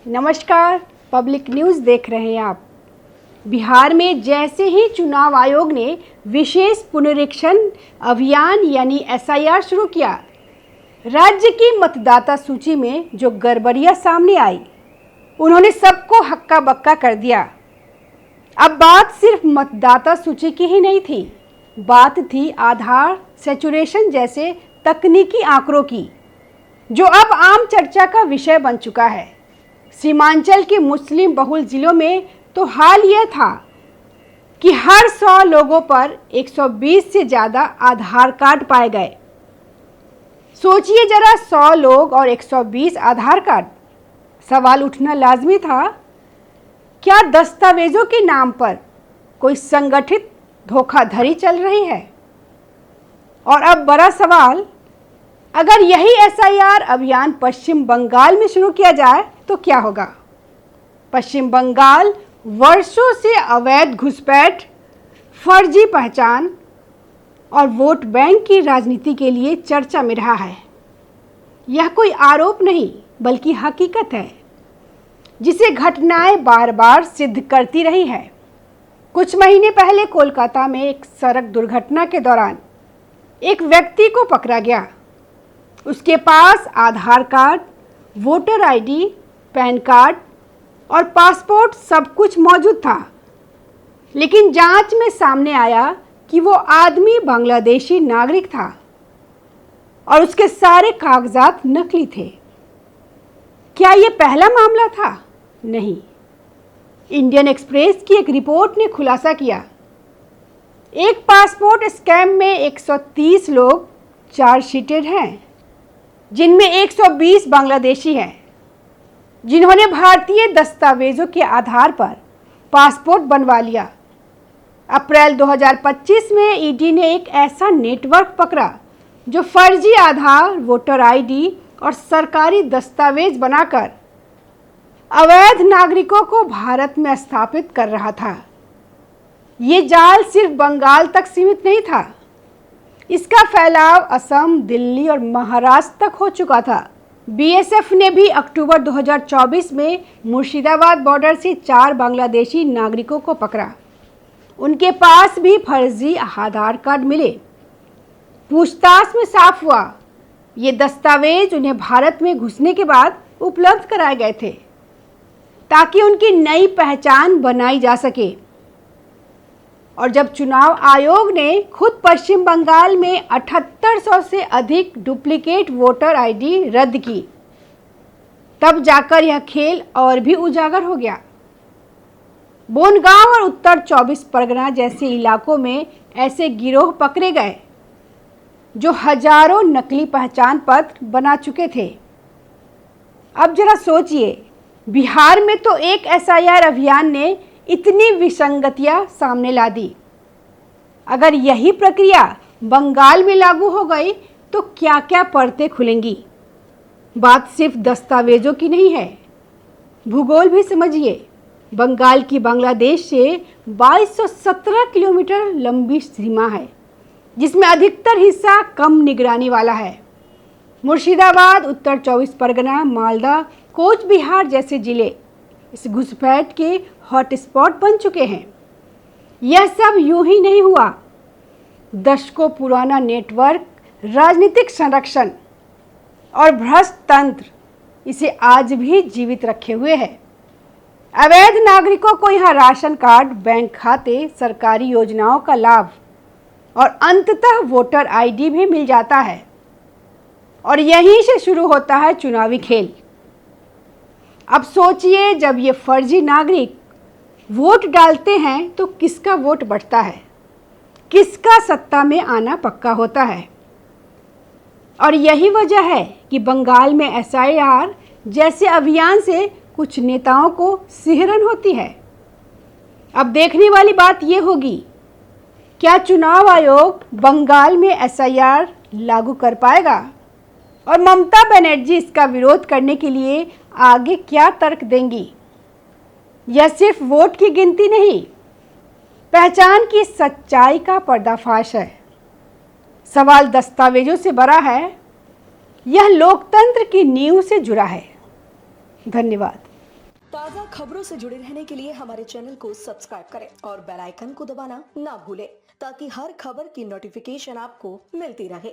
नमस्कार, public news देख रहे हैं आप। बिहार में जैसे ही चुनाव आयोग ने विशेष पुनरीक्षण अभियान यानी एसआईआर शुरू किया, राज्य की मतदाता सूची में जो गड़बड़ियां सामने आई, उन्होंने सबको हक्का बक्का कर दिया। अब बात सिर्फ मतदाता सूची की ही नहीं थी, बात थी आधार सैचुरेशन जैसे तकनीकी आंकड़ों की, जो अब आम चर्चा का विषय बन चुका है। सीमांचल के मुस्लिम बहुल जिलों में तो हाल यह था कि हर 100 लोगों पर 120 से ज़्यादा आधार कार्ड पाए गए। सोचिए जरा, 100 लोग और 120 आधार कार्ड। सवाल उठना लाजमी था, क्या दस्तावेजों के नाम पर कोई संगठित धोखाधड़ी चल रही है? और अब बड़ा सवाल, अगर यही एसआईआर अभियान पश्चिम बंगाल में शुरू किया जाए तो क्या होगा? पश्चिम बंगाल वर्षों से अवैध घुसपैठ, फर्जी पहचान और वोट बैंक की राजनीति के लिए चर्चा में रहा है। यह कोई आरोप नहीं बल्कि हकीकत है, जिसे घटनाएं बार बार सिद्ध करती रही है। कुछ महीने पहले कोलकाता में एक सड़क दुर्घटना के दौरान एक व्यक्ति को पकड़ा गया। उसके पास Aadhaar card, voter ID, PAN card और पासपोर्ट सब कुछ मौजूद था, लेकिन जांच में सामने आया कि वो आदमी बांग्लादेशी नागरिक था और उसके सारे कागजात नकली थे। क्या ये पहला मामला था? नहीं। इंडियन एक्सप्रेस की एक रिपोर्ट ने खुलासा किया, एक पासपोर्ट स्कैम में 130 लोग चार्जशीटेड हैं, जिनमें 120 बांग्लादेशी हैं, जिन्होंने भारतीय दस्तावेजों के आधार पर पासपोर्ट बनवा लिया। अप्रैल 2025 में ईडी ने एक ऐसा नेटवर्क पकड़ा जो फर्जी आधार, वोटर आईडी और सरकारी दस्तावेज बनाकर अवैध नागरिकों को भारत में स्थापित कर रहा था। ये जाल सिर्फ बंगाल तक सीमित नहीं था, इसका फैलाव असम, दिल्ली और महाराष्ट्र तक हो चुका था। बीएसएफ ने भी अक्टूबर 2024 में मुर्शिदाबाद बॉर्डर से 4 बांग्लादेशी नागरिकों को पकड़ा। उनके पास भी फर्जी आधार कार्ड मिले। पूछताछ में साफ हुआ, ये दस्तावेज उन्हें भारत में घुसने के बाद उपलब्ध कराए गए थे, ताकि उनकी नई पहचान बनाई जा सके। और जब चुनाव आयोग ने खुद पश्चिम बंगाल में 7800 से अधिक डुप्लीकेट वोटर आईडी रद्द की, तब जाकर यह खेल और भी उजागर हो गया। बोनगांव और उत्तर 24 परगना जैसे इलाकों में ऐसे गिरोह पकड़े गए जो हजारों नकली पहचान पत्र बना चुके थे। अब जरा सोचिए, बिहार में तो एक एसआईआर अभियान ने इतनी विसंगतियां सामने ला दी। अगर यही प्रक्रिया बंगाल में लागू हो गई तो क्या क्या परतें खुलेंगी। बात सिर्फ दस्तावेजों की नहीं है, भूगोल भी समझिए। बंगाल की बांग्लादेश से 2217 किलोमीटर लंबी सीमा है, जिसमें अधिकतर हिस्सा कम निगरानी वाला है। मुर्शिदाबाद, उत्तर 24 परगना, मालदा, कोच बिहार जैसे जिले इस घुसपैठ के हॉटस्पॉट बन चुके हैं। यह सब यूं ही नहीं हुआ। दशकों पुराना नेटवर्क, राजनीतिक संरक्षण और भ्रष्ट तंत्र इसे आज भी जीवित रखे हुए है। अवैध नागरिकों को यहाँ राशन कार्ड, बैंक खाते, सरकारी योजनाओं का लाभ और अंततः वोटर आईडी भी मिल जाता है। और यहीं से शुरू होता है चुनावी खेल। अब सोचिए, जब ये फर्जी नागरिक वोट डालते हैं तो किसका वोट बढ़ता है, किसका सत्ता में आना पक्का होता है। और यही वजह है कि बंगाल में एसआईआर जैसे अभियान से कुछ नेताओं को सिहरन होती है। अब देखने वाली बात ये होगी, क्या चुनाव आयोग बंगाल में एसआईआर लागू कर पाएगा और ममता बनर्जी इसका विरोध करने के लिए आगे क्या तर्क देंगी। यह सिर्फ वोट की गिनती नहीं, पहचान की सच्चाई का पर्दाफाश है। सवाल दस्तावेजों से बड़ा है, यह लोकतंत्र की नींव से जुड़ा है। धन्यवाद। ताज़ा खबरों से जुड़े रहने के लिए हमारे चैनल को सब्सक्राइब करें और बेल आइकन को दबाना ना भूलें ताकि हर खबर की नोटिफिकेशन आपको मिलती रहे।